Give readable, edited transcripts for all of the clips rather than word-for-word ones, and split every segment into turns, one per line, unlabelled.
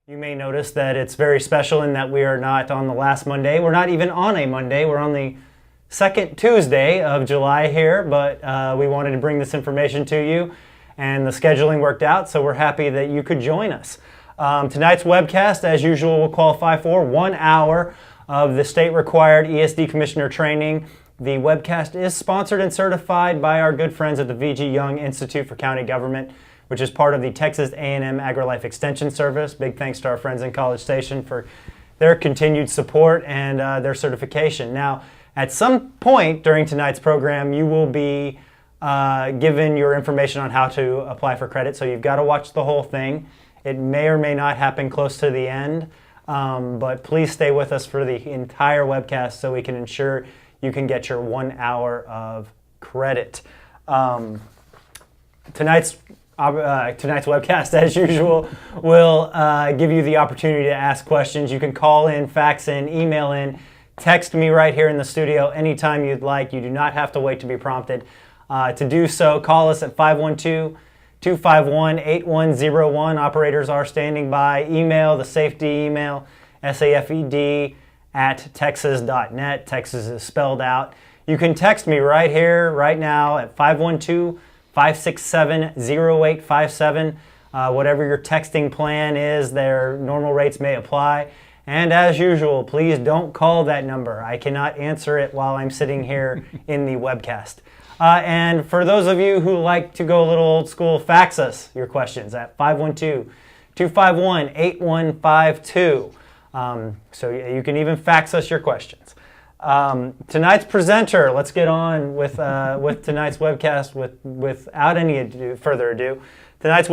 You may notice that it's very special in that we are not on the last Monday. We're not even on a Monday. We're on the second Tuesday of July here, but we wanted to bring this information to you, and the scheduling worked out, so we're happy that you could join us. Tonight's webcast, as usual, will qualify for 1 hour of the state-required ESD Commissioner training. The webcast is sponsored and certified by our good friends at the V.G. Young Institute for County Government, which is part of the Texas A&M AgriLife Extension Service. Big thanks to our friends in College Station for their continued support and their certification. Now, at some point during tonight's program, you will be given your information on how to apply for credit, so you've got to watch the whole thing. It may or may not happen close to the end, but please stay with us for the entire webcast so we can ensure you can get your 1 hour of credit. Tonight's webcast, as usual, will give you the opportunity to ask questions. You can call in, fax in, email in, text me right here in the studio anytime you'd like. You do not have to wait to be prompted. To do so, call us at 512-251-8101. Operators are standing by. Email, the safety email, safed@texas.net. Texas is spelled out. You can text me right here, right now at 512-567-0857. Whatever your texting plan is, their normal rates may apply. And as usual, please don't call that number. I cannot answer it while I'm sitting here in the webcast. And for those of you who like to go a little old school, fax us your questions at 512-251-8152. So you can even fax us your questions. Tonight's presenter, let's get on with tonight's webcast without any further ado. Tonight's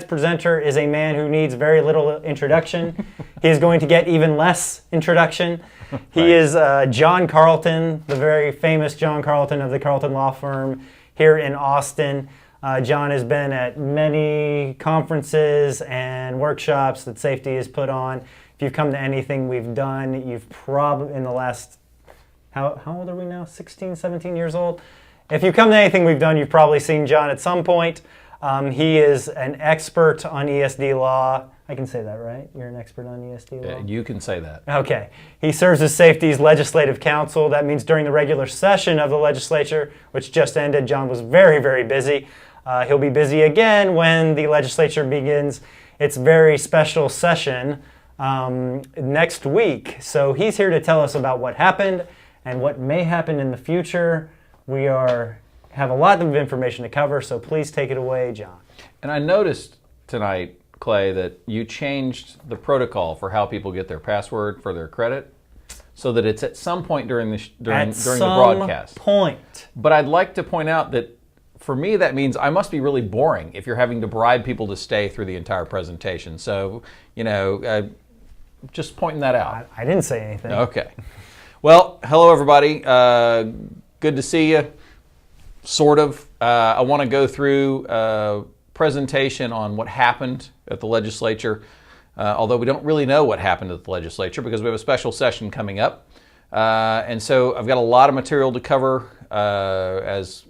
presenter is a man who needs very little introduction. He is going to get even less introduction. He is John Carlton, the very famous John Carlton of the Carlton Law Firm here in Austin. John has been at many conferences and workshops that safety has put on. If you've come to anything we've done, you've probably in the last, how old are we now? 16, 17 years old? If you've come to anything we've done, you've probably seen John at some point. He is an expert on ESD law. I can say that, right? You're an expert on ESD law?
You can say that.
Okay. He serves as Safety's legislative counsel. That means during the regular session of the legislature, which just ended, John was very, very busy. He'll be busy again when the legislature begins its very special session next week. So he's here to tell us about what happened and what may happen in the future. We have a lot of information to cover, so please take it away, John.
And I noticed tonight, Clay, that you changed the protocol for how people get their password for their credit so that it's at some point during the broadcast.
Point.
But I'd like to point out that for me that means I must be really boring if you're having to bribe people to stay through the entire presentation. So, just pointing that out.
I didn't say anything.
Okay. Well, hello everybody. Good to see you. Sort of. I want to go through a presentation on what happened at the legislature, although we don't really know what happened at the legislature because we have a special session coming up. And so I've got a lot of material to cover. As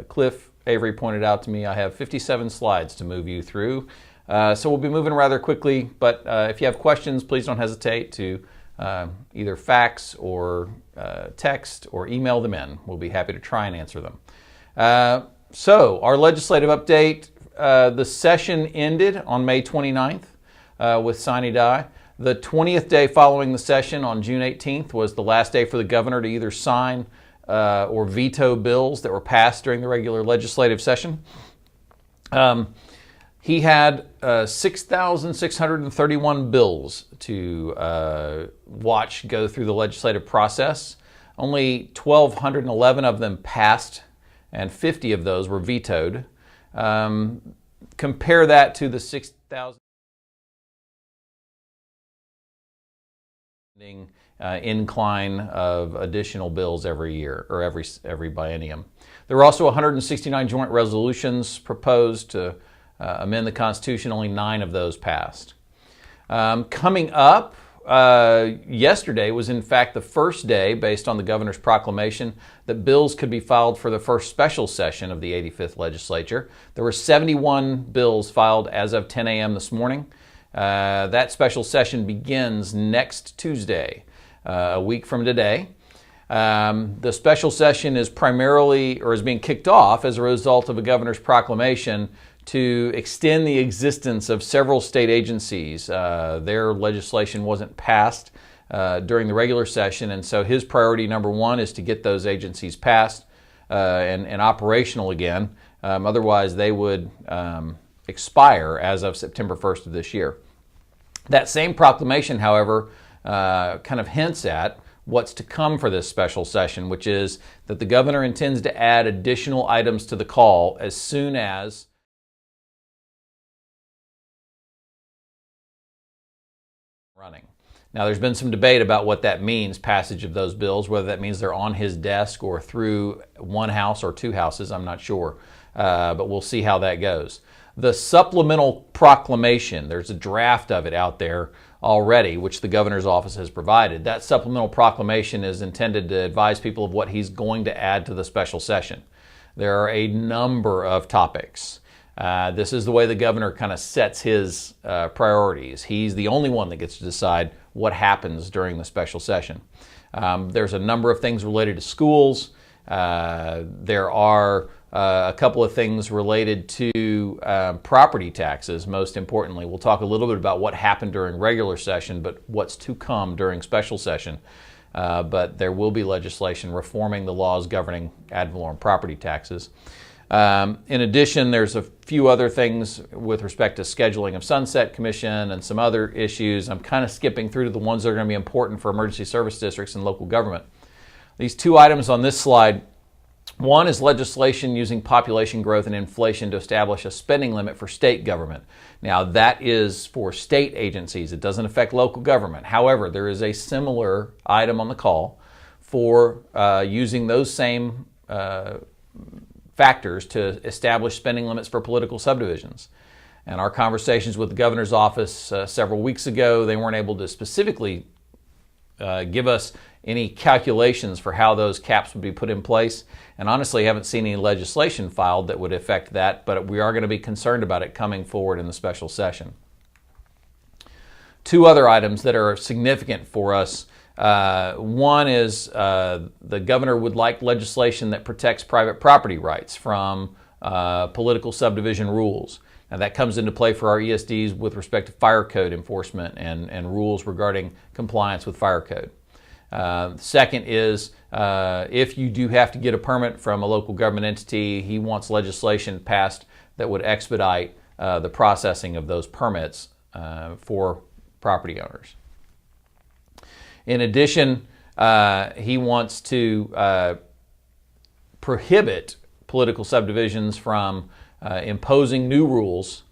Cliff Avery pointed out to me, I have 57 slides to move you through. So we'll be moving rather quickly, but if you have questions, please don't hesitate to either fax or text or email them in. We'll be happy to try and answer them. So our legislative update, the session ended on May 29th with sine die. The 20th day following the session on June 18th was the last day for the governor to either sign or veto bills that were passed during the regular legislative session. He had 6,631 bills to watch go through the legislative process. Only 1,211 of them passed, and 50 of those were vetoed. Compare that to the 6,000 incline of additional bills every year or every biennium. There were also 169 joint resolutions proposed to amend the Constitution. Only 9 of those passed. Coming up, yesterday was in fact the first day, based on the governor's proclamation, that bills could be filed for the first special session of the 85th legislature. There were 71 bills filed as of 10 a.m. this morning, That special session begins next Tuesday, a week from today. The special session is being kicked off as a result of a governor's proclamation to extend the existence of several state agencies. Their legislation wasn't passed during the regular session, and so his priority number one is to get those agencies passed and operational again. Otherwise, they would expire as of September 1st of this year. That same proclamation, however, kind of hints at what's to come for this special session, which is that the governor intends to add additional items to the call as soon as running. Now, there's been some debate about what that means, passage of those bills, whether that means they're on his desk or through one house or two houses, I'm not sure, but we'll see how that goes. The supplemental proclamation, there's a draft of it out there already, which the governor's office has provided. That supplemental proclamation is intended to advise people of what he's going to add to the special session. There are a number of topics. This is the way the governor kind of sets his priorities. He's the only one that gets to decide what happens during the special session. There's a number of things related to schools. There are a couple of things related to property taxes, most importantly. We'll talk a little bit about what happened during regular session, but what's to come during special session. But there will be legislation reforming the laws governing ad valorem property taxes. In addition, there's a few other things with respect to scheduling of Sunset Commission and some other issues. I'm kind of skipping through to the ones that are going to be important for emergency service districts and local government. These two items on this slide, one is legislation using population growth and inflation to establish a spending limit for state government. Now, that is for state agencies. It doesn't affect local government. However, there is a similar item on the call for using those same factors to establish spending limits for political subdivisions. And our conversations with the governor's office several weeks ago, they weren't able to specifically give us any calculations for how those caps would be put in place. And honestly, I haven't seen any legislation filed that would affect that, but we are going to be concerned about it coming forward in the special session. Two other items that are significant for us. One is the governor would like legislation that protects private property rights from political subdivision rules. Now, that comes into play for our ESDs with respect to fire code enforcement and rules regarding compliance with fire code. Second is if you do have to get a permit from a local government entity, he wants legislation passed that would expedite the processing of those permits for property owners. In addition, he wants to prohibit political subdivisions from imposing new rules,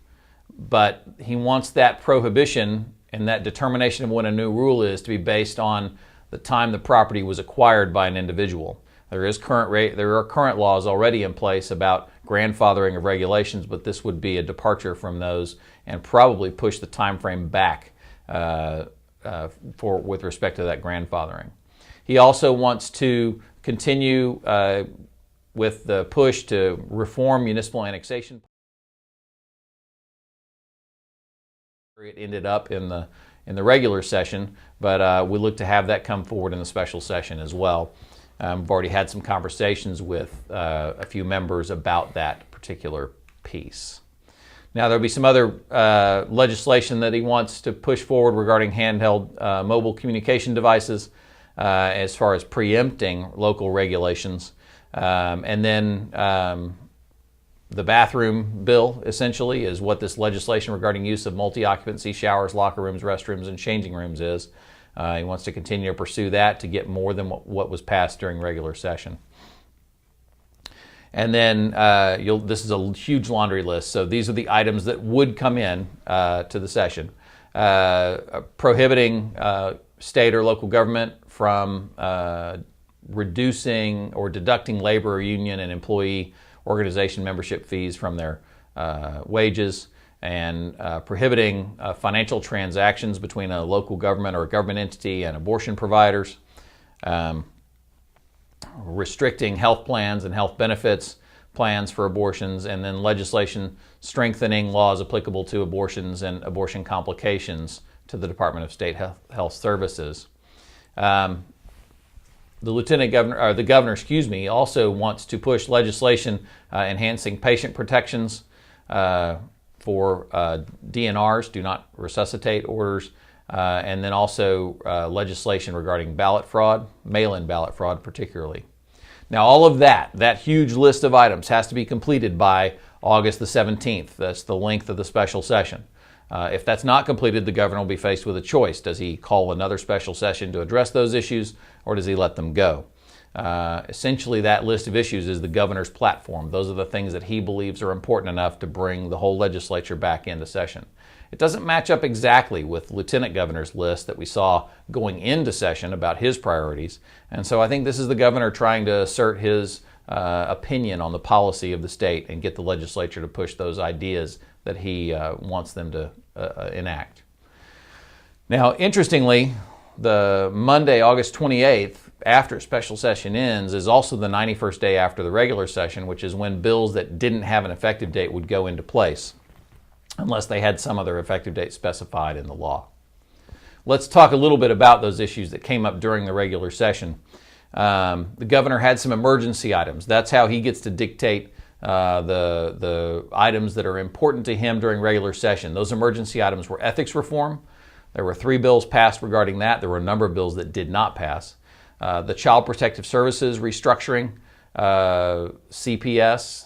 but he wants that prohibition and that determination of when a new rule is to be based on the time the property was acquired by an individual. There are current laws already in place about grandfathering of regulations, but this would be a departure from those and probably push the time frame back with respect to that grandfathering. He also wants to continue with the push to reform municipal annexation. It ended up in the regular session, but we look to have that come forward in the special session as well. We've already had some conversations with a few members about that particular piece. Now, there'll be some other legislation that he wants to push forward regarding handheld mobile communication devices as far as preempting local regulations. And then the bathroom bill, essentially, is what this legislation regarding use of multi-occupancy showers, locker rooms, restrooms, and changing rooms is. He wants to continue to pursue that to get more than what was passed during regular session. And then this is a huge laundry list, so these are the items that would come in to the session. Prohibiting state or local government from reducing or deducting labor or union and employee organization membership fees from their wages, and prohibiting financial transactions between a local government or a government entity and abortion providers, restricting health plans and health benefits, plans for abortions, and then legislation strengthening laws applicable to abortions and abortion complications to the Department of State Health Services. The governor, also wants to push legislation enhancing patient protections for DNRs, do not resuscitate orders, and then also legislation regarding ballot fraud, mail-in ballot fraud particularly. Now all of that huge list of items has to be completed by August the 17th. That's the length of the special session. If that's not completed, the governor will be faced with a choice. Does he call another special session to address those issues, or does he let them go? Essentially, that list of issues is the governor's platform. Those are the things that he believes are important enough to bring the whole legislature back into session. It doesn't match up exactly with Lieutenant Governor's list that we saw going into session about his priorities. And so I think this is the governor trying to assert his opinion on the policy of the state and get the legislature to push those ideas that he wants them to enact. Now, interestingly, the Monday, August 28th, after special session ends, is also the 91st day after the regular session, which is when bills that didn't have an effective date would go into place, unless they had some other effective date specified in the law. Let's talk a little bit about those issues that came up during the regular session. The governor had some emergency items. That's how he gets to dictate the items that are important to him during regular session. Those emergency items were ethics reform. There were 3 bills passed regarding that. There were a number of bills that did not pass. The Child Protective Services restructuring, CPS,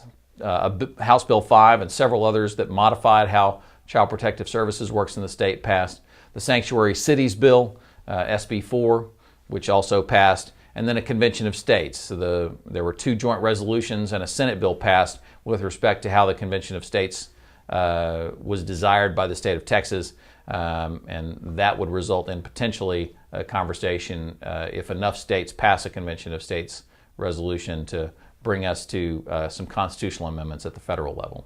House Bill 5, and several others that modified how Child Protective Services works in the state passed. The Sanctuary Cities Bill, SB 4, which also passed. And then a Convention of States. So there were 2 joint resolutions and a Senate bill passed with respect to how the Convention of States was desired by the state of Texas, and that would result in potentially a conversation if enough states pass a Convention of States resolution to bring us to some constitutional amendments at the federal level.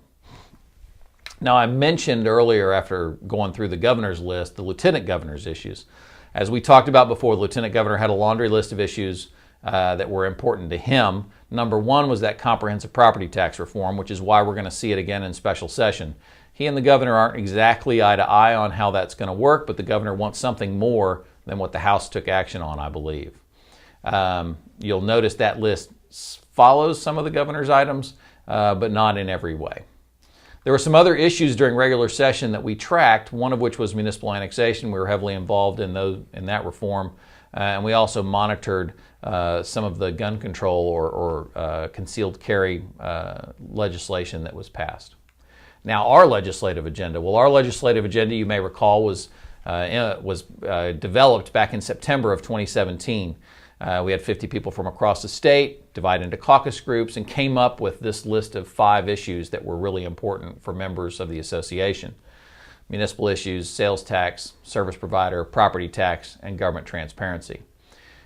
Now, I mentioned earlier, after going through the governor's list, the lieutenant governor's issues. As we talked about before, the lieutenant governor had a laundry list of issues that were important to him. Number 1 was that comprehensive property tax reform, which is why we're going to see it again in special session. He and the governor aren't exactly eye to eye on how that's going to work, but the governor wants something more than what the House took action on, I believe. You'll notice that list follows some of the governor's items, but not in every way. There were some other issues during regular session that we tracked, one of which was municipal annexation. We were heavily involved in that reform, and we also monitored some of the gun control or concealed carry legislation that was passed. Now, our legislative agenda. Well, our legislative agenda, you may recall, was developed back in September of 2017. We had 50 people from across the state, divided into caucus groups, and came up with this list of 5 issues that were really important for members of the association. Municipal issues, sales tax, service provider, property tax, and government transparency.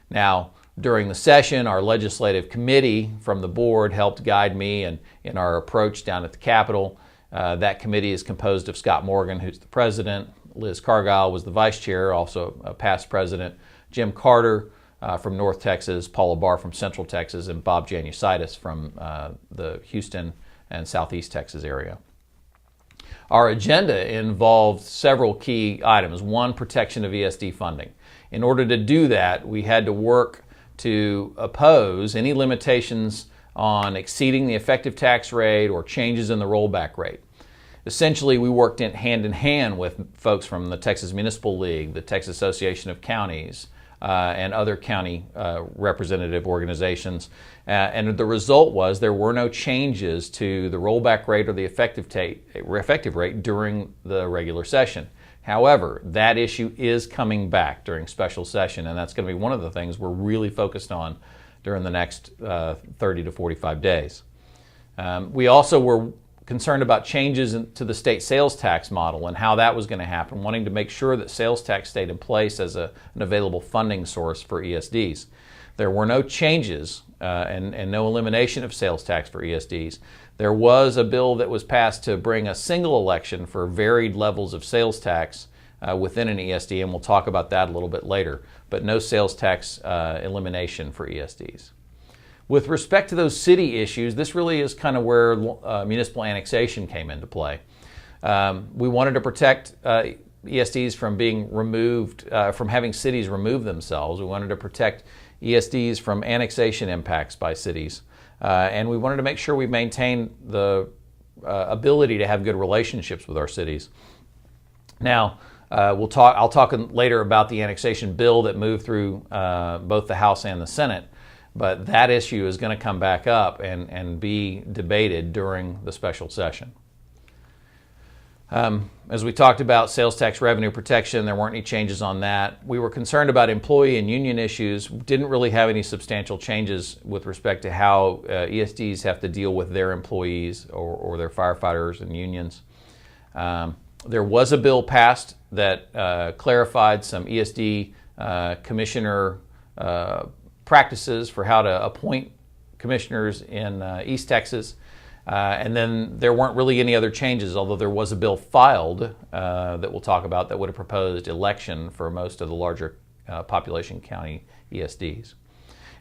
Now, during the session, our legislative committee from the board helped guide me in our approach down at the Capitol. That committee is composed of Scott Morgan, who's the president, Liz Cargile was the vice chair, also a past president, Jim Carter from North Texas, Paula Barr from Central Texas, and Bob Janusitis from the Houston and Southeast Texas area. Our agenda involved several key items. 1, protection of ESD funding. In order to do that, we had to work to oppose any limitations on exceeding the effective tax rate or changes in the rollback rate. Essentially, we worked hand in hand with folks from the Texas Municipal League, the Texas Association of Counties, and other county representative organizations. And the result was there were no changes to the rollback rate or the effective rate during the regular session. However, that issue is coming back during special session, and that's going to be one of the things we're really focused on during the next 30 to 45 days. We also were concerned about changes to the state sales tax model and how that was going to happen, wanting to make sure that sales tax stayed in place as an available funding source for ESDs. There were no changes and no elimination of sales tax for ESDs. There was a bill that was passed to bring a single election for varied levels of sales tax within an ESD, and we'll talk about that a little bit later, but no sales tax elimination for ESDs. With respect to those city issues, this really is kind of where municipal annexation came into play. We wanted to protect ESDs from being removed, from having cities remove themselves. We wanted to protect ESDs from annexation impacts by cities. And we wanted to make sure we maintain the ability to have good relationships with our cities. Now, I'll talk later about the annexation bill that moved through both the House and the Senate, but that issue is going to come back up and be debated during the special session. As we talked about sales tax revenue protection, there weren't any changes on that. We were concerned about employee and union issues. Didn't really have any substantial changes with respect to how ESDs have to deal with their employees or their firefighters and unions. There was a bill passed that clarified some ESD commissioner practices for how to appoint commissioners in East Texas. And then there weren't really any other changes, although there was a bill filed that we'll talk about that would have proposed election for most of the larger population county ESDs.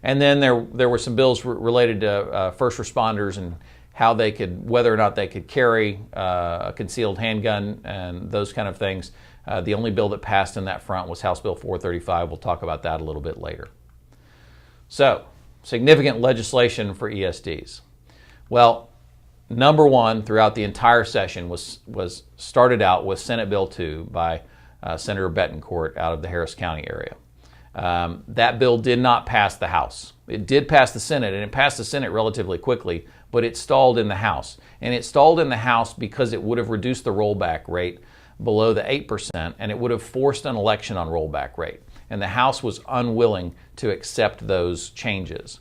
And then there were some bills related to first responders and how they could, whether or not they could carry a concealed handgun and those kind of things. The only bill that passed in that front was House Bill 435. We'll talk about that a little bit later. So, significant legislation for ESDs. Well, number one throughout the entire session was started out with Senate Bill 2 by Senator Betancourt out of the Harris County area. That bill did not pass the House. It did pass the Senate, and it passed the Senate relatively quickly, but it stalled in the House. And it stalled in the House because it would have reduced the rollback rate below the 8%, and it would have forced an election on rollback rate. And the House was unwilling to accept those changes.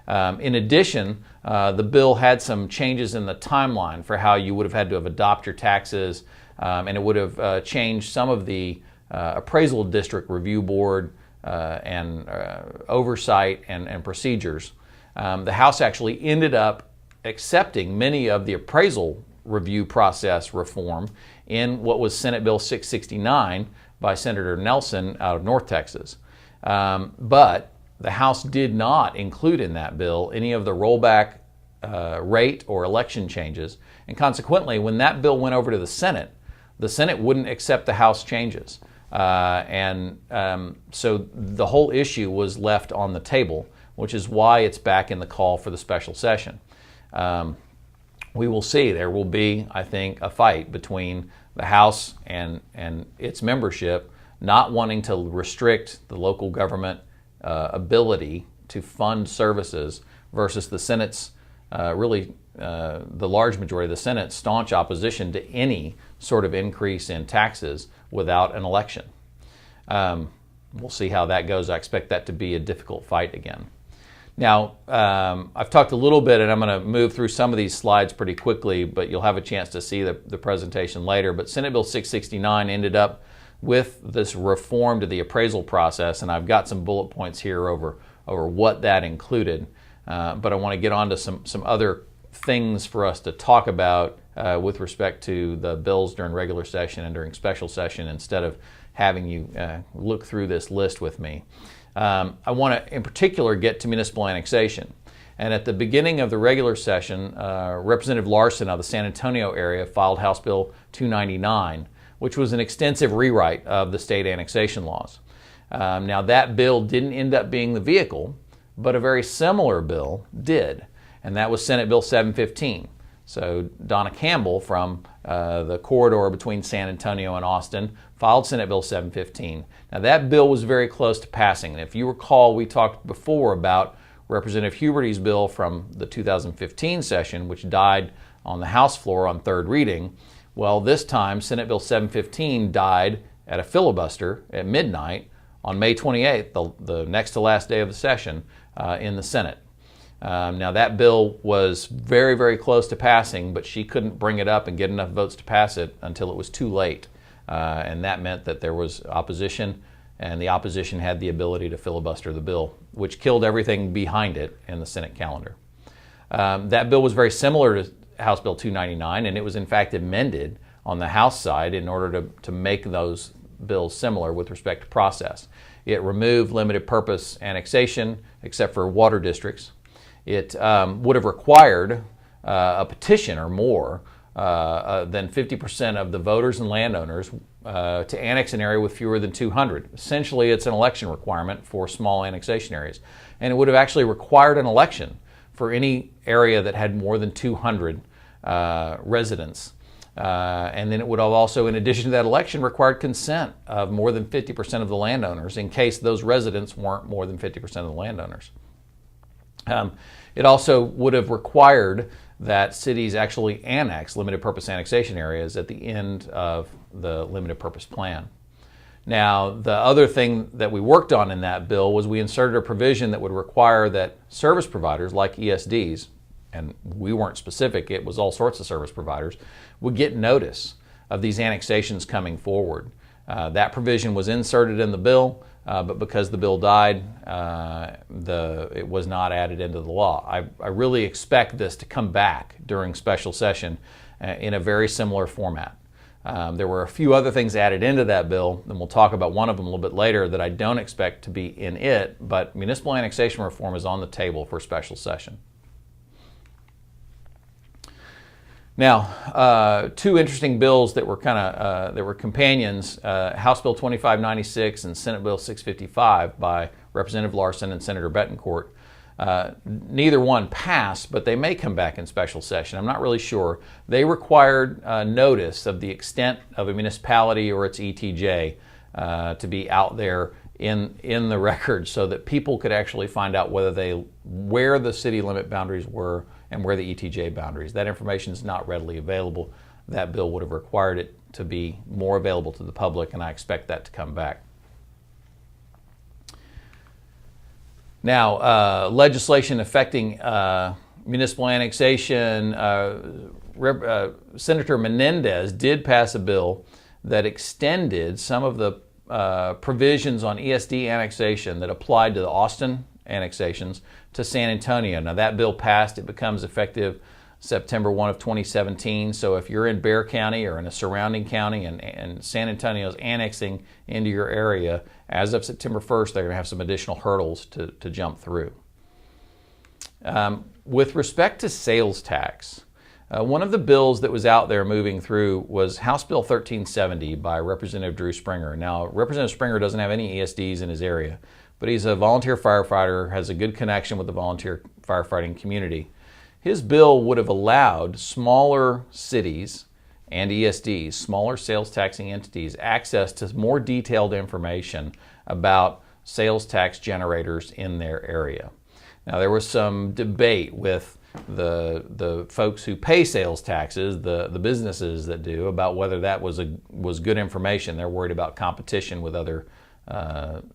In addition, the bill had some changes in the timeline for how you would have had to have adopt your taxes, and it would have changed some of the appraisal district review board and oversight and procedures. The House actually ended up accepting many of the appraisal review process reform in what was Senate Bill 669 by Senator Nelson out of North Texas. But the House did not include in that bill any of the rollback rate or election changes. And consequently, when that bill went over to the Senate wouldn't accept the House changes. So the whole issue was left on the table, which is why it's back in the call for the special session. We will see. There will be, I think, a fight between the House and its membership not wanting to restrict the local government ability to fund services versus the Senate's the large majority of the Senate's staunch opposition to any sort of increase in taxes without an election. We'll see how that goes. I expect that to be a difficult fight again. Now, I've talked a little bit, and I'm going to move through some of these slides pretty quickly, but you'll have a chance to see the presentation later. But Senate Bill 669 ended up with this reform to the appraisal process, and I've got some bullet points here over what that included. But I want to get on to some other things for us to talk about with respect to the bills during regular session and during special session instead of having you look through this list with me. I want to, in particular, get to municipal annexation. And at the beginning of the regular session, Representative Larson of the San Antonio area filed House Bill 299, which was an extensive rewrite of the state annexation laws. Now, that bill didn't end up being the vehicle, but a very similar bill did, and that was Senate Bill 715. So Donna Campbell from the corridor between San Antonio and Austin filed Senate Bill 715. Now that bill was very close to passing, and if you recall, we talked before about Representative Huberty's bill from the 2015 session, which died on the House floor on third reading. Well, this time Senate Bill 715 died at a filibuster at midnight on May 28th, the next to last day of the session, in the Senate. Now that bill was very, very close to passing, but she couldn't bring it up and get enough votes to pass it until it was too late. And that meant that there was opposition, and the opposition had the ability to filibuster the bill, which killed everything behind it in the Senate calendar. That bill was very similar to House Bill 299, and it was in fact amended on the House side in order to make those bills similar with respect to process. It removed limited purpose annexation, except for water districts. It would have required a petition or more than 50% of the voters and landowners to annex an area with fewer than 200. Essentially, it's an election requirement for small annexation areas. And it would have actually required an election for any area that had more than 200 residents. And then it would have also, in addition to that election, required consent of more than 50% of the landowners in case those residents weren't more than 50% of the landowners. It also would have required that cities actually annex limited purpose annexation areas at the end of the limited purpose plan. Now, the other thing that we worked on in that bill was we inserted a provision that would require that service providers like ESDs, and we weren't specific, it was all sorts of service providers, would get notice of these annexations coming forward. That provision was inserted in the bill, but because the bill died, it was not added into the law. I really expect this to come back during special session in a very similar format. There were a few other things added into that bill, and we'll talk about one of them a little bit later that I don't expect to be in it, but municipal annexation reform is on the table for special session. Now, two interesting bills that were that were companions, House Bill 2596 and Senate Bill 655 by Representative Larson and Senator Betancourt. Neither one passed, but they may come back in special session. I'm not really sure. They required notice of the extent of a municipality or its ETJ to be out there in the record so that people could actually find out where the city limit boundaries were and where the ETJ boundaries. That information is not readily available. That bill would have required it to be more available to the public, and I expect that to come back. Now, legislation affecting municipal annexation, Senator Menendez did pass a bill that extended some of the provisions on ESD annexation that applied to the Austin annexations to San Antonio. Now that bill passed, it becomes effective September 1 of 2017. So if you're in Bexar County or in a surrounding county and San Antonio is annexing into your area, as of September 1st, they're going to have some additional hurdles to jump through. With respect to sales tax, one of the bills that was out there moving through was House Bill 1370 by Representative Drew Springer. Now, Representative Springer doesn't have any ESDs in his area, but he's a volunteer firefighter, has a good connection with the volunteer firefighting community. His bill would have allowed smaller cities and ESDs, smaller sales taxing entities, access to more detailed information about sales tax generators in their area. Now, there was some debate with the folks who pay sales taxes, the businesses that do, about whether that was good information. They're worried about competition with other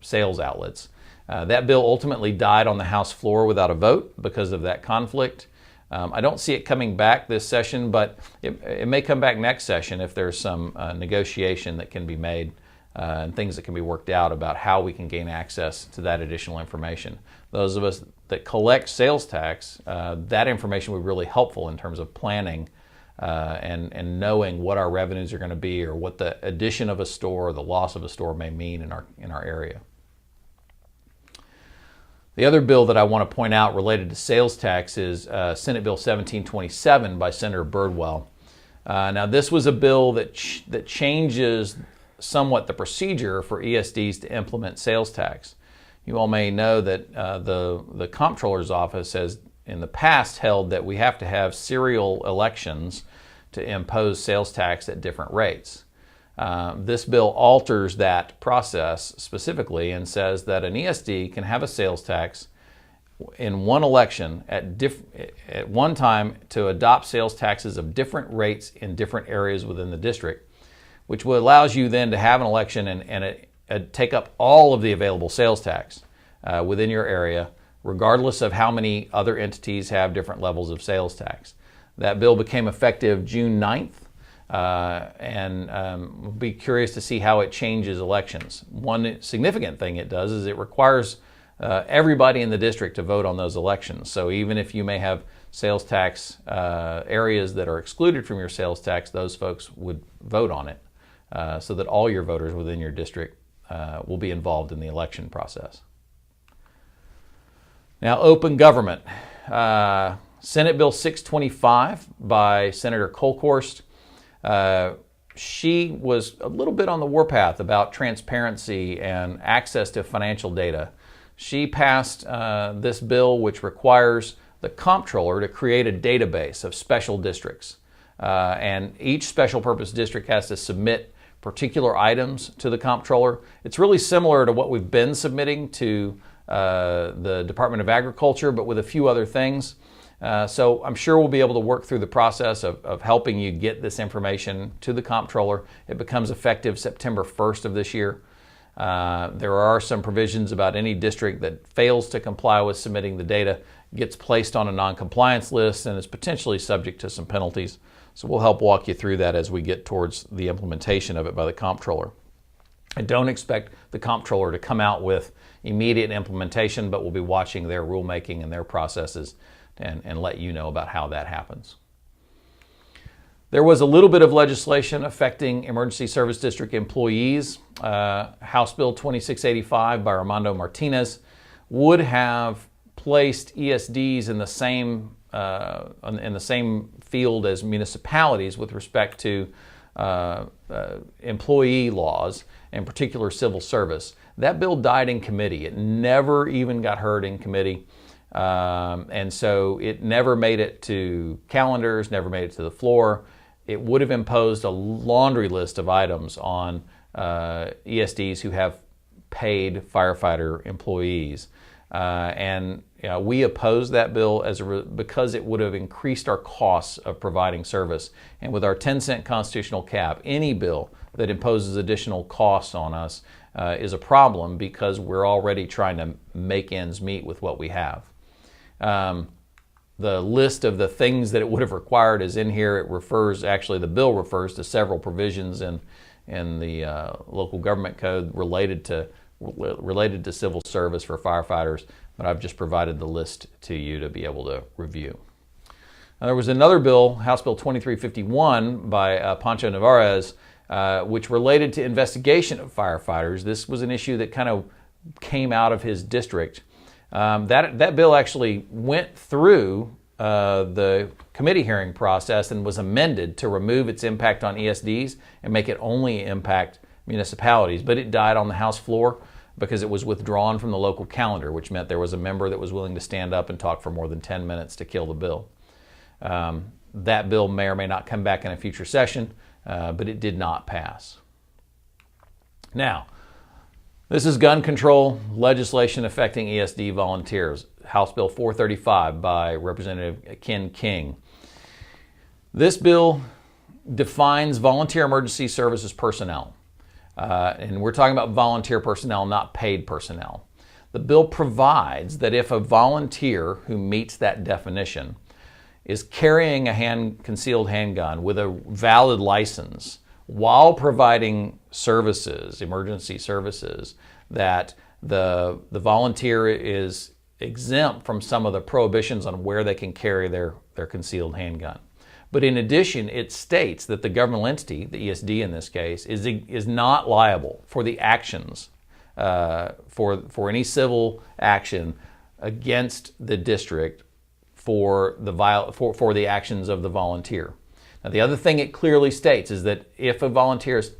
sales outlets. That bill ultimately died on the House floor without a vote because of that conflict. I don't see it coming back this session, but it may come back next session if there's some negotiation that can be made and things that can be worked out about how we can gain access to that additional information. Those of us that collect sales tax, that information would be really helpful in terms of planning and knowing what our revenues are going to be or what the addition of a store or the loss of a store may mean in our area. The other bill that I want to point out related to sales tax is Senate Bill 1727 by Senator Birdwell. Now, this was a bill that changes somewhat the procedure for ESDs to implement sales tax. You all may know that the Comptroller's Office has in the past held that we have to have serial elections to impose sales tax at different rates. This bill alters that process specifically and says that an ESD can have a sales tax in one election at one time to adopt sales taxes of different rates in different areas within the district, which allows you then to have an election and take up all of the available sales tax within your area, regardless of how many other entities have different levels of sales tax. That bill became effective June 9th. We'll be curious to see how it changes elections. One significant thing it does is it requires everybody in the district to vote on those elections. So even if you may have sales tax areas that are excluded from your sales tax, those folks would vote on it so that all your voters within your district will be involved in the election process. Now, open government. Senate Bill 625 by Senator Kolkhorst. She was a little bit on the warpath about transparency and access to financial data. She passed this bill, which requires the comptroller to create a database of special districts. And each special purpose district has to submit particular items to the comptroller. It's really similar to what we've been submitting to the Department of Agriculture, but with a few other things. So I'm sure we'll be able to work through the process of helping you get this information to the comptroller. It becomes effective September 1st of this year. There are some provisions about any district that fails to comply with submitting the data gets placed on a non-compliance list and is potentially subject to some penalties. So we'll help walk you through that as we get towards the implementation of it by the comptroller. I don't expect the comptroller to come out with immediate implementation, but we'll be watching their rulemaking and their processes and let you know about how that happens. There was a little bit of legislation affecting Emergency Service District employees. House Bill 2685 by Armando Martinez would have placed ESDs in the same field as municipalities with respect to employee laws, in particular civil service. That bill died in committee. It never even got heard in committee. And so it never made it to calendars, never made it to the floor. It would have imposed a laundry list of items on ESDs who have paid firefighter employees. And we opposed that bill because it would have increased our costs of providing service. And with our 10-cent constitutional cap, any bill that imposes additional costs on us is a problem because we're already trying to make ends meet with what we have. The list of the things that it would have required is in here. The bill refers to several provisions in the local government code related to civil service for firefighters, but I've just provided the list to you to be able to review. Now, there was another bill, House Bill 2351 by Pancho Nevarez, which related to investigation of firefighters. This was an issue that kind of came out of his district. That bill actually went through the committee hearing process and was amended to remove its impact on ESDs and make it only impact municipalities, but it died on the House floor because it was withdrawn from the local calendar, which meant there was a member that was willing to stand up and talk for more than 10 minutes to kill the bill. That bill may or may not come back in a future session, but it did not pass. Now, this is gun control legislation affecting ESD volunteers, House Bill 435 by Representative Ken King. This bill defines volunteer emergency services personnel. And we're talking about volunteer personnel, not paid personnel. The bill provides that if a volunteer who meets that definition is carrying a concealed handgun with a valid license while providing services, emergency services, that the volunteer is exempt from some of the prohibitions on where they can carry their concealed handgun. But in addition, it states that the governmental entity, the ESD in this case, is not liable for the actions, for any civil action against the district for the actions of the volunteer. Now, the other thing it clearly states is that if a volunteer is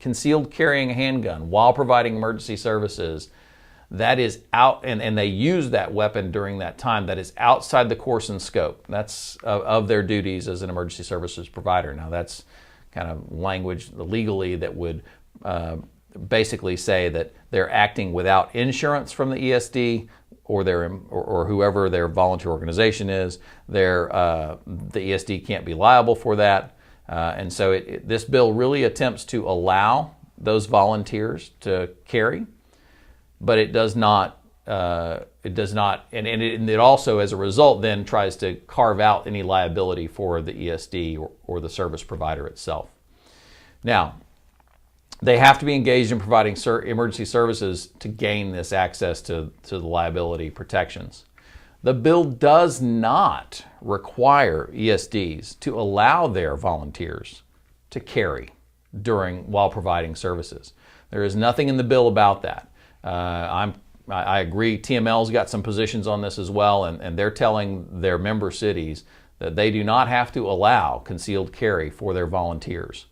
concealed carrying a handgun while providing emergency services, that is out, and they use that weapon during that time, that is outside the course and scope. That's of their duties as an emergency services provider. Now, that's kind of language legally that would basically say that they're acting without insurance from the ESD or whoever their volunteer organization is. The ESD can't be liable for that. And so this bill really attempts to allow those volunteers to carry, but it does not, and it also, as a result, then tries to carve out any liability for the ESD or the service provider itself. Now, they have to be engaged in providing emergency services to gain this access to the liability protections. The bill does not require ESDs to allow their volunteers to carry while providing services. There is nothing in the bill about that. I'm I agree. TML's got some positions on this as well, and they're telling their member cities that they do not have to allow concealed carry for their volunteers.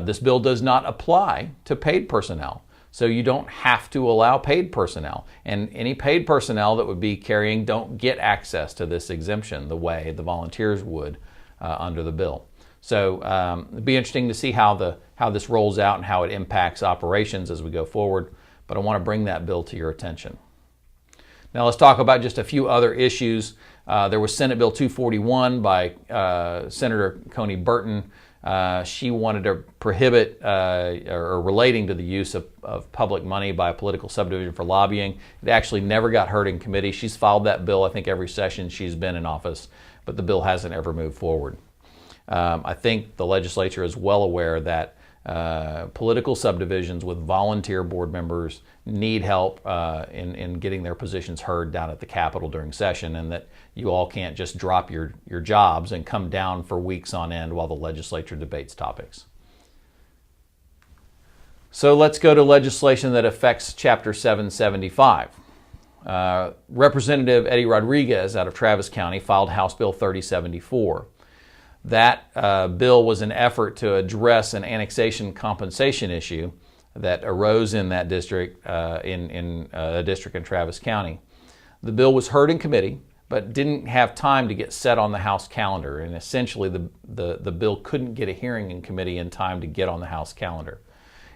This bill does not apply to paid personnel, so you don't have to allow paid personnel. And any paid personnel that would be carrying don't get access to this exemption the way the volunteers would under the bill. So it'd be interesting to see how this rolls out and how it impacts operations as we go forward. But I want to bring that bill to your attention. Now let's talk about just a few other issues. There was Senate Bill 241 by Senator Coney Burton. She wanted to prohibit or relating to the use of public money by a political subdivision for lobbying. It actually never got heard in committee. She's filed that bill, I think, every session she's been in office, but the bill hasn't ever moved forward. I think the legislature is well aware that political subdivisions with volunteer board members need help in getting their positions heard down at the Capitol during session, and that you all can't just drop your jobs and come down for weeks on end while the legislature debates topics. So let's go to legislation that affects Chapter 775. Representative Eddie Rodriguez out of Travis County filed House Bill 3074. That bill was an effort to address an annexation compensation issue that arose in that district, in a district in Travis County. The bill was heard in committee, but didn't have time to get set on the House calendar, and essentially the bill couldn't get a hearing in committee in time to get on the House calendar.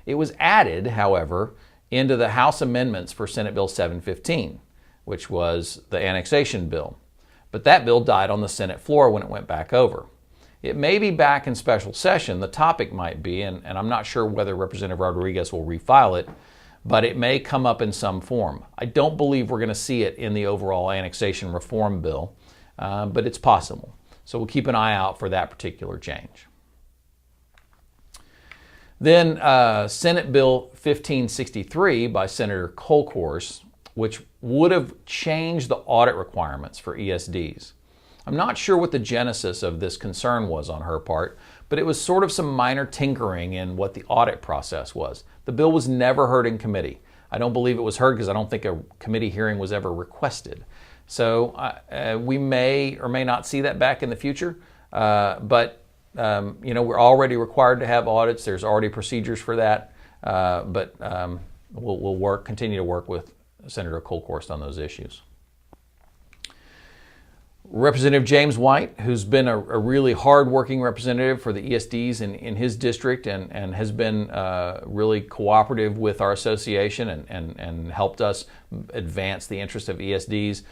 It was added, however, into the House amendments for Senate Bill 715, which was the annexation bill. But that bill died on the Senate floor when it went back over. It may be back in special session, the topic might be, and I'm not sure whether Representative Rodriguez will refile it, but it may come up in some form. I don't believe we're going to see it in the overall annexation reform bill, but it's possible. So we'll keep an eye out for that particular change. Then Senate Bill 1563 by Senator Kolkhorst, which would have changed the audit requirements for ESDs. I'm not sure what the genesis of this concern was on her part, but it was sort of some minor tinkering in what the audit process was. The bill was never heard in committee. I don't believe it was heard because I don't think a committee hearing was ever requested. So we may or may not see that back in the future, but we're already required to have audits. There's already procedures for that, but we'll continue to work with Senator Kolkhorst on those issues. Representative James White, who's been a really hard-working representative for the ESDs in his district and has been really cooperative with our association and helped us advance the interest of ESDs,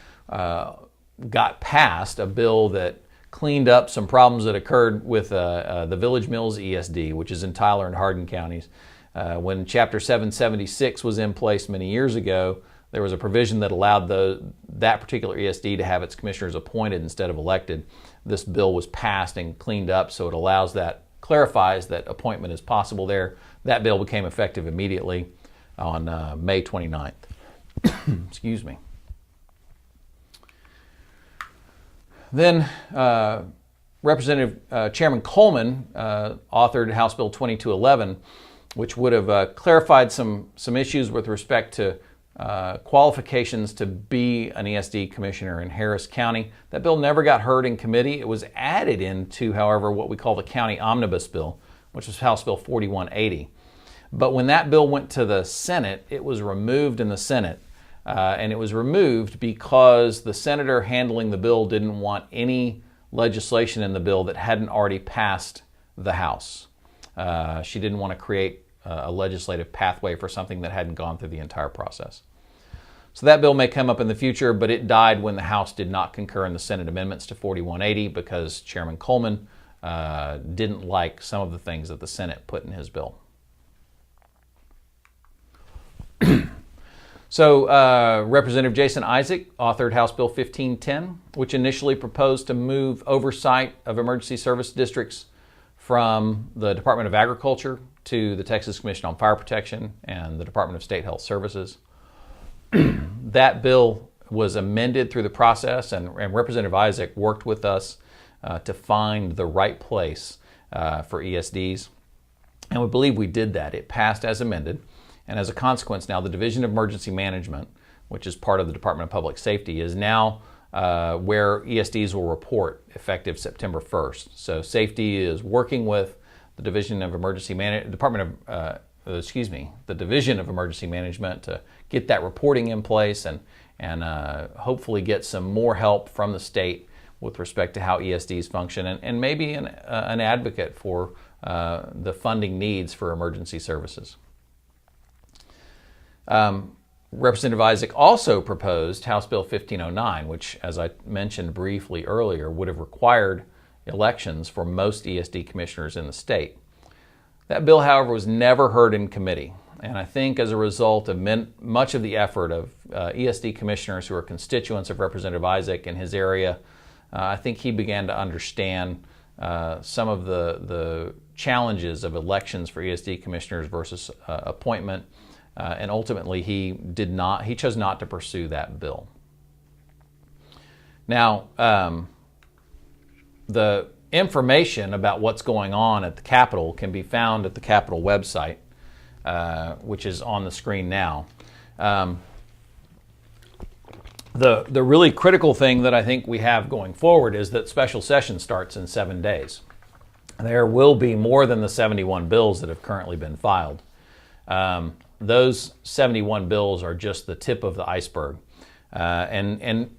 got passed a bill that cleaned up some problems that occurred with the Village Mills ESD, which is in Tyler and Hardin counties. When Chapter 776 was in place many years ago, there was a provision that allowed that particular ESD to have its commissioners appointed instead of elected. This bill was passed and cleaned up, so it clarifies that appointment is possible there. That bill became effective immediately on May 29th. Excuse me. Then Representative Chairman Coleman authored House Bill 2211, which would have clarified some issues with respect to qualifications to be an ESD commissioner in Harris County. That bill never got heard in committee. It was added into, however, what we call the County Omnibus Bill, which was House Bill 4180. But when that bill went to the Senate, it was removed in the Senate. And it was removed because the senator handling the bill didn't want any legislation in the bill that hadn't already passed the House. She didn't want to create a legislative pathway for something that hadn't gone through the entire process. So that bill may come up in the future, but it died when the House did not concur in the Senate amendments to 4180 because Chairman Coleman didn't like some of the things that the Senate put in his bill. So Representative Jason Isaac authored House Bill 1510, which initially proposed to move oversight of emergency service districts from the Department of Agriculture to the Texas Commission on Fire Protection and the Department of State Health Services. That bill was amended through the process, and Representative Isaac worked with us to find the right place for ESDs. And we believe we did that. It passed as amended. And as a consequence now, the Division of Emergency Management, which is part of the Department of Public Safety, is now where ESDs will report effective September 1st. So safety is working with the Division of Emergency Management, the Division of Emergency Management to get that reporting in place and hopefully get some more help from the state with respect to how ESDs function and maybe an advocate for the funding needs for emergency services. Representative Isaac also proposed House Bill 1509, which, as I mentioned briefly earlier, would have required elections for most ESD commissioners in the state. That bill, however, was never heard in committee, and I think as a result of much of the effort of ESD commissioners who are constituents of Representative Isaac in his area, I think he began to understand some of the challenges of elections for ESD commissioners versus appointment. And ultimately, he chose not to pursue that bill. Now, the information about what's going on at the Capitol can be found at the Capitol website, which is on the screen now. The really critical thing that I think we have going forward is that special session starts in 7 days. There will be more than the 71 bills that have currently been filed. Those 71 bills are just the tip of the iceberg. And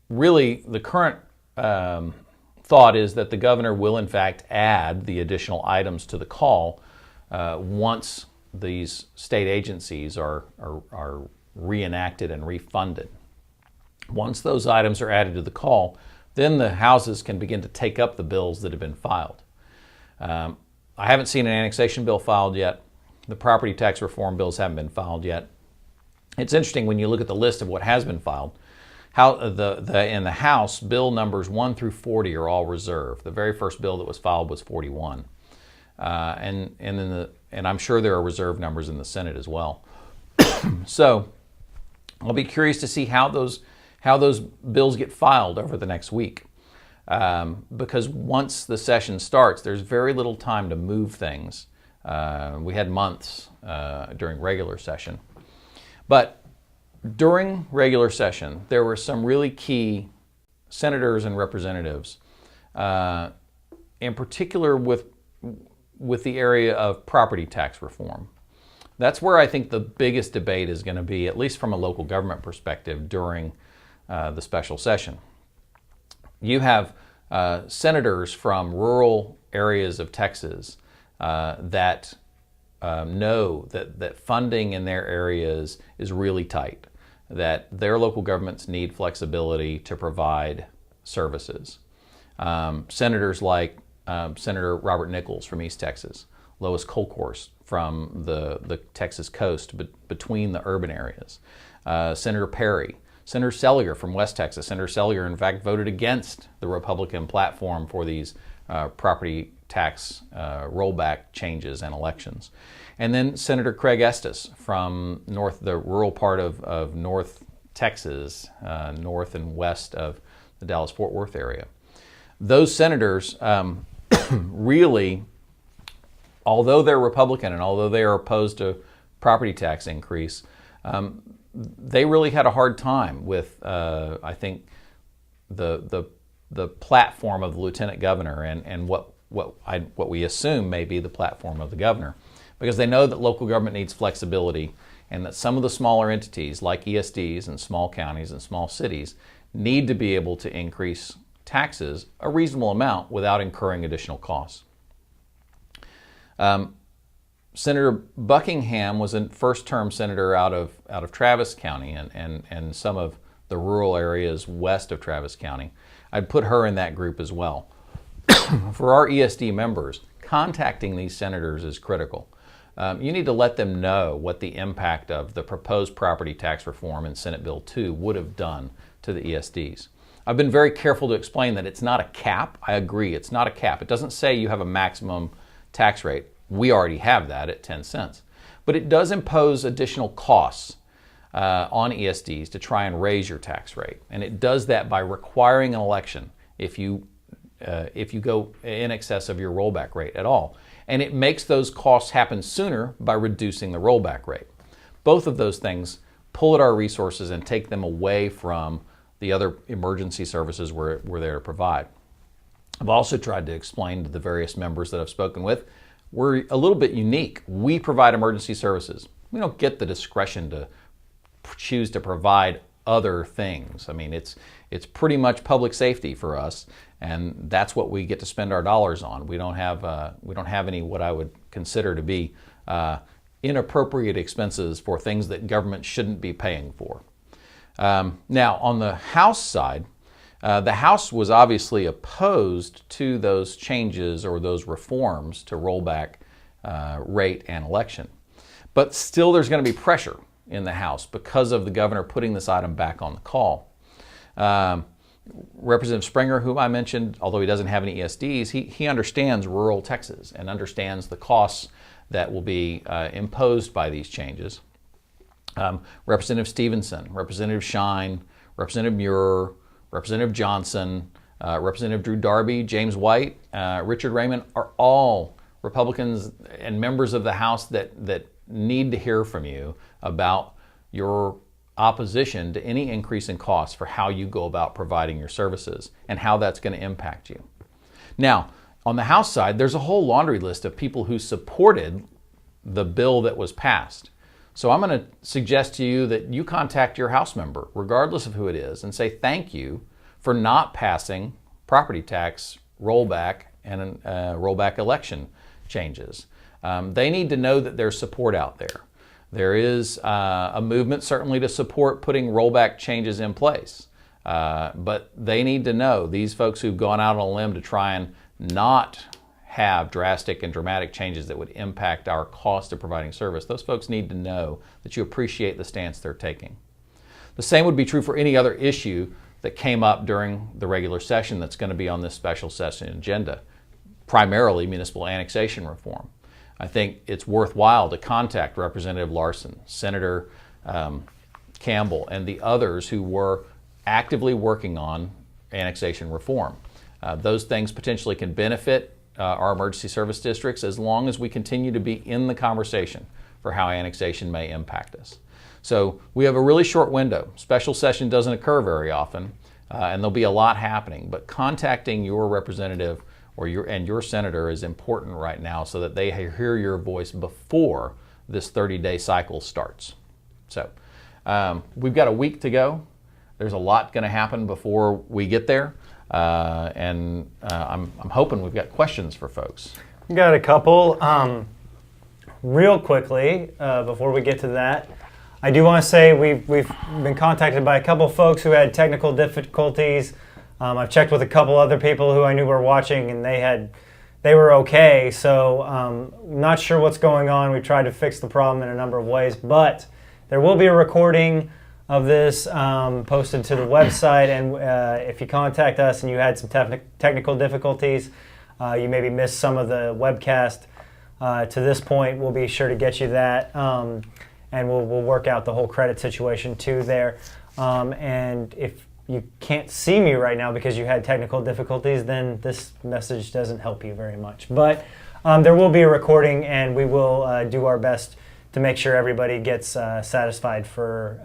really, the current thought is that the governor will, in fact, add the additional items to the call once these state agencies are reenacted and refunded. Once those items are added to the call, then the houses can begin to take up the bills that have been filed. I haven't seen an annexation bill filed yet. The property tax reform bills haven't been filed yet. It's interesting when you look at the list of what has been filed. In the House, bill numbers 1 through 40 are all reserved. The very first bill that was filed was 41, and I'm sure there are reserve numbers in the Senate as well. So I'll be curious to see how those bills get filed over the next week, because once the session starts, there's very little time to move things. We had months during regular session. But during regular session, there were some really key senators and representatives, in particular with the area of property tax reform. That's where I think the biggest debate is going to be, at least from a local government perspective, during the special session. You have senators from rural areas of Texas that know that funding in their areas is really tight, that their local governments need flexibility to provide services. Senators like Senator Robert Nichols from East Texas, Lois Kolkhorst from the Texas coast between the urban areas, Senator Perry, Senator Selliger from West Texas. Senator Selliger, in fact, voted against the Republican platform for these property tax rollback changes and elections. And then Senator Craig Estes from the rural part of North Texas, north and west of the Dallas-Fort Worth area. Those senators really, although they're Republican and although they are opposed to property tax increase, they really had a hard time with, I think, the platform of the lieutenant governor and what we assume may be the platform of the governor, because they know that local government needs flexibility and that some of the smaller entities like ESDs and small counties and small cities need to be able to increase taxes a reasonable amount without incurring additional costs. Senator Buckingham was a first-term senator out of Travis County and some of the rural areas west of Travis County. I'd put her in that group as well. For our ESD members, contacting these senators is critical. You need to let them know what the impact of the proposed property tax reform in Senate Bill 2 would have done to the ESDs. I've been very careful to explain that it's not a cap. I agree, it's not a cap. It doesn't say you have a maximum tax rate. We already have that at 10 cents. But it does impose additional costs on ESDs to try and raise your tax rate. And it does that by requiring an election if you go in excess of your rollback rate at all. And it makes those costs happen sooner by reducing the rollback rate. Both of those things pull at our resources and take them away from the other emergency services we're there to provide. I've also tried to explain to the various members that I've spoken with, we're a little bit unique. We provide emergency services. We don't get the discretion to choose to provide other things. I mean, it's pretty much public safety for us, and that's what we get to spend our dollars on. We don't have any what I would consider to be inappropriate expenses for things that government shouldn't be paying for. Now, on the House side, the House was obviously opposed to those changes or those reforms to rollback rate and election. But still there's going to be pressure in the House because of the governor putting this item back on the call. Representative Springer, who I mentioned, although he doesn't have any ESDs, he understands rural Texas and understands the costs that will be imposed by these changes. Representative Stevenson, Representative Shine, Representative Muir, Representative Johnson, Representative Drew Darby, James White, Richard Raymond are all Republicans and members of the House that need to hear from you about your opposition to any increase in costs for how you go about providing your services and how that's going to impact you. Now, on the House side, there's a whole laundry list of people who supported the bill that was passed. So I'm going to suggest to you that you contact your House member, regardless of who it is, and say thank you for not passing property tax rollback and rollback election changes. They need to know that there's support out there. There is a movement certainly to support putting rollback changes in place. But they need to know, these folks who've gone out on a limb to try and not have drastic and dramatic changes that would impact our cost of providing service, those folks need to know that you appreciate the stance they're taking. The same would be true for any other issue that came up during the regular session that's going to be on this special session agenda, primarily municipal annexation reform. I think it's worthwhile to contact Representative Larson, Senator Campbell, and the others who were actively working on annexation reform. Those things potentially can benefit our emergency service districts as long as we continue to be in the conversation for how annexation may impact us. So we have a really short window. Special session doesn't occur very often, and there'll be a lot happening, but contacting your representative or your senator is important right now so that they hear your voice before this 30-day cycle starts. So we've got a week to go. There's a lot going to happen before we get there, and I'm hoping we've got questions for folks.
We got a couple. Real quickly, before we get to that, I do want to say we've been contacted by a couple of folks who had technical difficulties. I've checked with a couple other people who I knew were watching, and they were okay. So not sure what's going on. We've tried to fix the problem in a number of ways, but there will be a recording of this posted to the website. And if you contact us and you had some technical difficulties, you maybe missed some of the webcast to this point, we'll be sure to get you that, and we'll work out the whole credit situation too there. And if you can't see me right now because you had technical difficulties, then this message doesn't help you very much. But there will be a recording, and we will do our best to make sure everybody gets satisfied for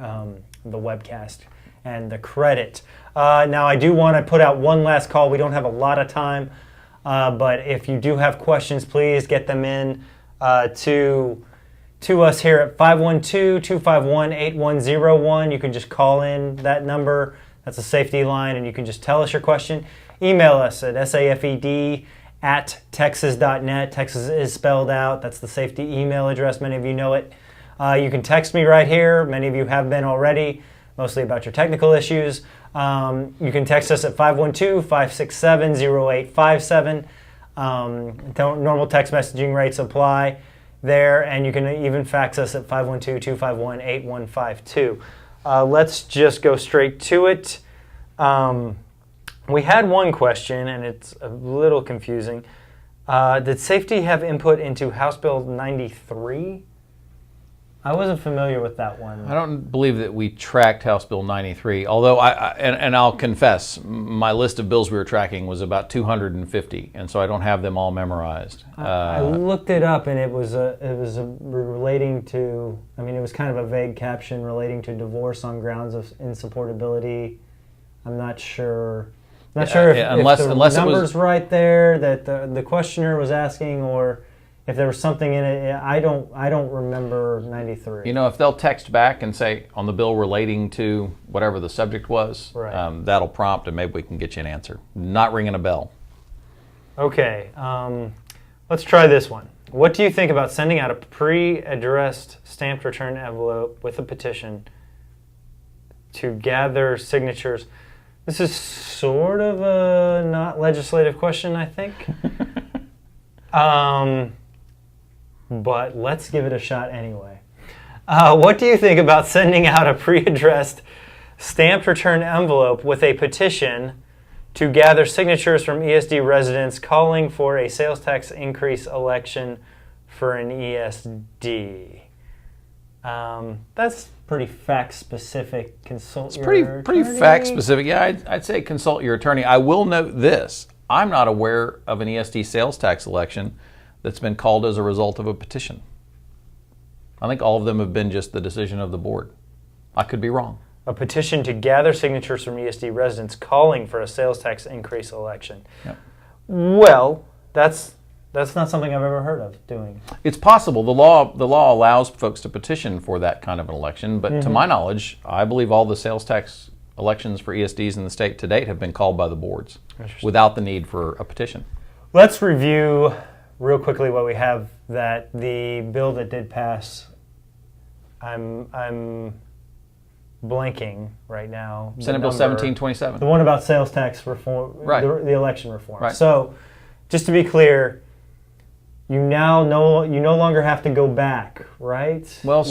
the webcast and the credit. Now, I do want to put out one last call. We don't have a lot of time, but if you do have questions, please get them in to us here at 512-251-8101. You can just call in that number. That's a safety line, and you can just tell us your question. Email us at safed@texas.net. Texas is spelled out. That's the safety email address. Many of you know it. You can text me right here. Many of you have been already, mostly about your technical issues. You can text us at 512-567-0857. Normal text messaging rates apply there, and you can even fax us at 512-251-8152. Let's just go straight to it. We had one question, and it's a little confusing. Did safety have input into House Bill 93? I wasn't familiar with that one.
I don't believe that we tracked House Bill 93, although and I'll confess, my list of bills we were tracking was about 250, and so I don't have them all memorized.
I looked it up, and it was relating to. I mean, it was kind of a vague caption relating to divorce on grounds of insupportability. I'm not sure. Not sure if the numbers right there that the questioner was asking, or if there was something in it. I don't remember 93.
You know, if they'll text back and say on the bill relating to whatever the subject was,
right.
That'll prompt, and maybe we can get you an answer. Not ringing a bell.
Okay, let's try this one. What do you think about sending out a pre-addressed stamped return envelope with a petition to gather signatures? This is sort of a not legislative question, I think. But let's give it a shot anyway. What do you think about sending out a pre-addressed stamped return envelope with a petition to gather signatures from ESD residents calling for a sales tax increase election for an ESD? That's pretty fact-specific. Consult your attorney.
Pretty fact-specific. Yeah, I'd say consult your attorney. I will note this. I'm not aware of an ESD sales tax election that's been called as a result of a petition. I think all of them have been just the decision of the board. I could be wrong.
A petition to gather signatures from ESD residents calling for a sales tax increase election.
Yep.
Well, that's not something I've ever heard of doing.
It's possible. The law allows folks to petition for that kind of an election, but to my knowledge, I believe all the sales tax elections for ESDs in the state to date have been called by the boards without the need for a petition. Let's
review real quickly what we have. That the bill that did pass, I'm blanking right now.
Senate Bill 1727.
The one about sales tax reform,
right.
the election reform.
Right.
So, just to be clear, you no longer have to go back, right?
Well,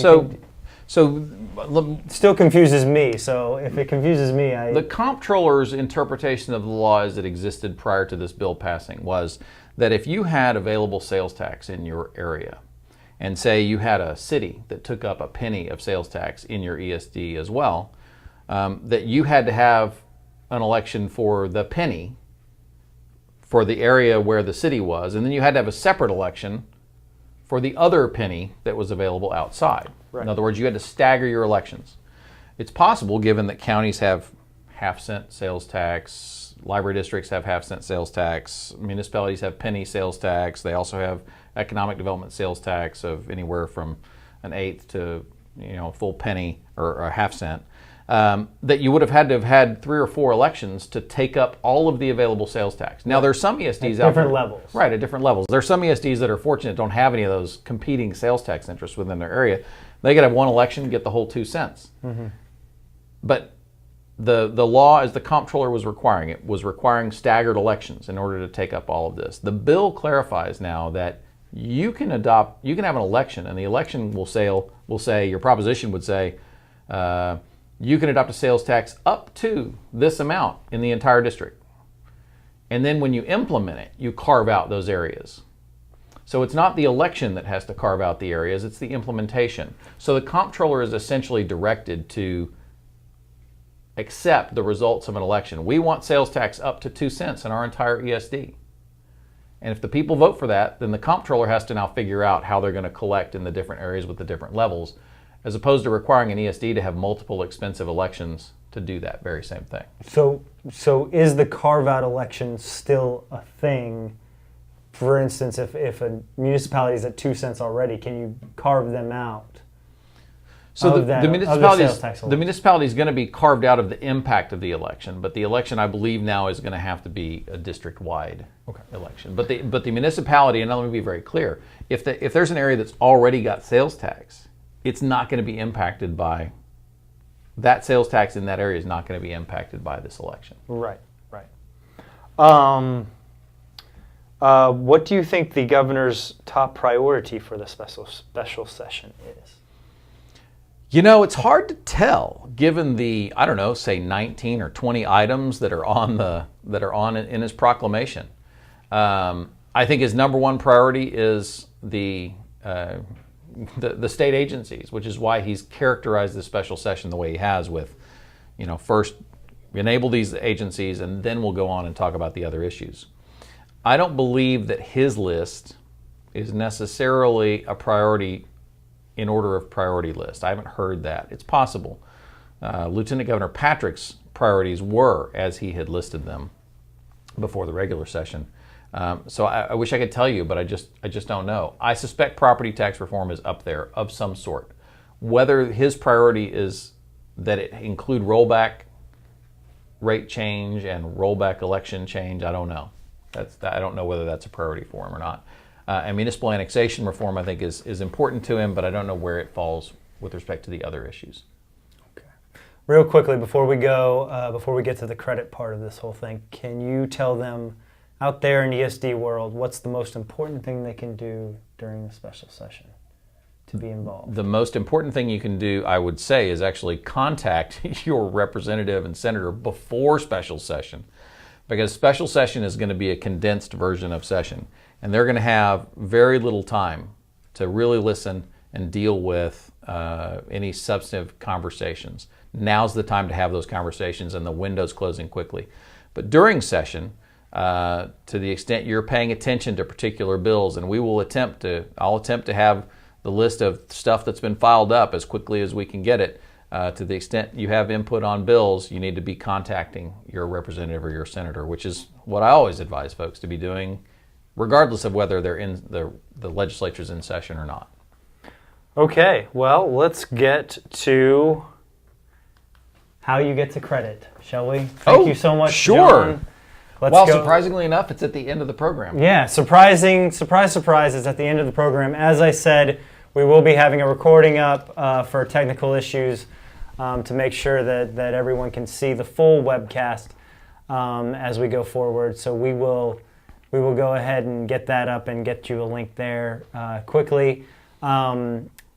still confuses me. So if it confuses me,
the comptroller's interpretation of the law as it existed prior to this bill passing was that if you had available sales tax in your area, and say you had a city that took up a penny of sales tax in your ESD as well, that you had to have an election for the penny for the area where the city was, and then you had to have a separate election for the other penny that was available outside.
Right.
In other words, you had to stagger your elections. It's possible, given that counties have half-cent sales tax, library districts have half-cent sales tax, municipalities have penny sales tax, they also have economic development sales tax of anywhere from an eighth to a full penny or a half cent, that you would have had to have had 3 or 4 elections to take up all of the available sales tax. Now, there's some ESDs
at different levels.
Right, at different levels. There's some ESDs that are fortunate, don't have any of those competing sales tax interests within their area. They could have one election and get the whole 2 cents. Mm-hmm. But the law, as the comptroller was requiring, it was requiring staggered elections in order to take up all of this. The bill clarifies now that you can have an election, and the election will say, your proposition would say, you can adopt a sales tax up to this amount in the entire district. And then when you implement it, you carve out those areas. So it's not the election that has to carve out the areas, it's the implementation. So the comptroller is essentially directed to accept the results of an election. We want sales tax up to 2 cents in our entire ESD. And if the people vote for that, then the comptroller has to now figure out how they're going to collect in the different areas with the different levels, as opposed to requiring an ESD to have multiple expensive elections to do that very same thing.
So is the carve-out election still a thing? For instance, if a municipality is at 2 cents already, can you carve them out?
So the municipality is going to be carved out of the impact of the election, but the election, I believe, now is going to have to be a district-wide election. But the municipality, and let me be very clear, if there's an area that's already got sales tax, it's not going to be impacted by that sales tax in that area is not going to be impacted by this election.
Right. What do you think the governor's top priority for the special session is?
It's hard to tell, given the, say 19 or 20 items that are on in his proclamation. I think his number one priority is the the state agencies, which is why he's characterized this special session the way he has with, first enable these agencies and then we'll go on and talk about the other issues. I don't believe that his list is necessarily a priority in order of priority list. I haven't heard that. It's possible. Lieutenant Governor Patrick's priorities were as he had listed them before the regular session. So I wish I could tell you, but I just don't know. I suspect property tax reform is up there of some sort. Whether his priority is that it include rollback rate change and rollback election change, I don't know. I don't know whether that's a priority for him or not. And municipal annexation reform, I think, is important to him, but I don't know where it falls with respect to the other issues.
Okay. Real quickly, before we get to the credit part of this whole thing, can you tell them out there in the ESD world what's the most important thing they can do during the special session to be involved? The
most important thing you can do, I would say, is actually contact your representative and senator before special session, because special session is going to be a condensed version of session, and they're going to have very little time to really listen and deal with any substantive conversations. Now's the time to have those conversations, and the window's closing quickly. But during session, to the extent you're paying attention to particular bills, and I'll attempt to have the list of stuff that's been filed up as quickly as we can get it. To the extent you have input on bills, you need to be contacting your representative or your senator, which is what I always advise folks to be doing, regardless of whether they're in the legislature's in session or not.
Okay, well, let's get to how you get to credit, shall we? Thank you so much,
sure.
John.
Well, surprisingly enough, it's at the end of the program.
Yeah, surprise, it's at the end of the program. As I said, we will be having a recording up for technical issues to make sure that everyone can see the full webcast as we go forward. So we will go ahead and get that up and get you a link there quickly.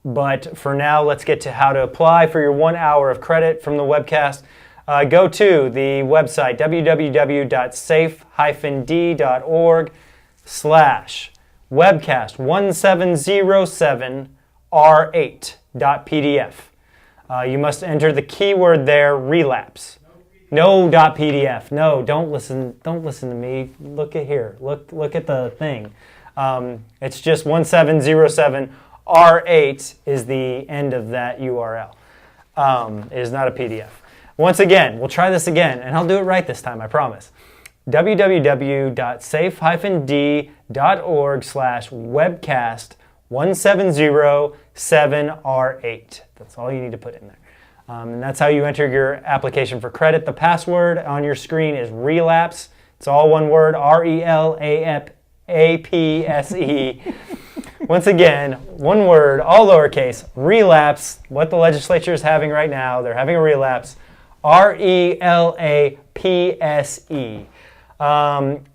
But for now, let's get to how to apply for your 1 hour of credit from the webcast. Go to the website www.safe-d.org/webcast1707r8.pdf. You must enter the keyword there, relapse. No .pdf. No, don't listen to me. Look at here. Look at the thing. It's just 1707r8 is the end of that URL. It is not a PDF. Once again, we'll try this again, and I'll do it right this time, I promise. www.safe-d.org/webcast1707r8. That's all you need to put in there. And that's how you enter your application for credit. The password on your screen is relapse. It's all one word, RELAPSE. Once again, one word, all lowercase, relapse. What the legislature is having right now, they're having a relapse. RELAPSE.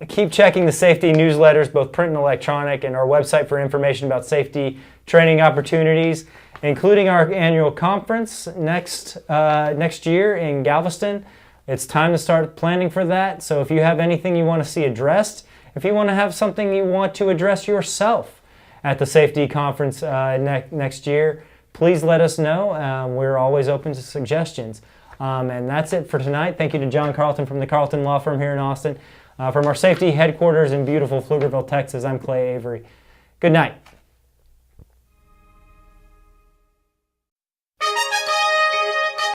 Keep checking the safety newsletters, both print and electronic, and our website for information about safety training opportunities, including our annual conference next year in Galveston. It's time to start planning for that. So if you have anything you want to see addressed, if you want to have something you want to address yourself at the safety conference next year, please let us know. We're always open to suggestions. And that's it for tonight. Thank you to John Carlton from the Carlton Law Firm here in Austin. From our safety headquarters in beautiful Pflugerville, Texas, I'm Clay Avery. Good night.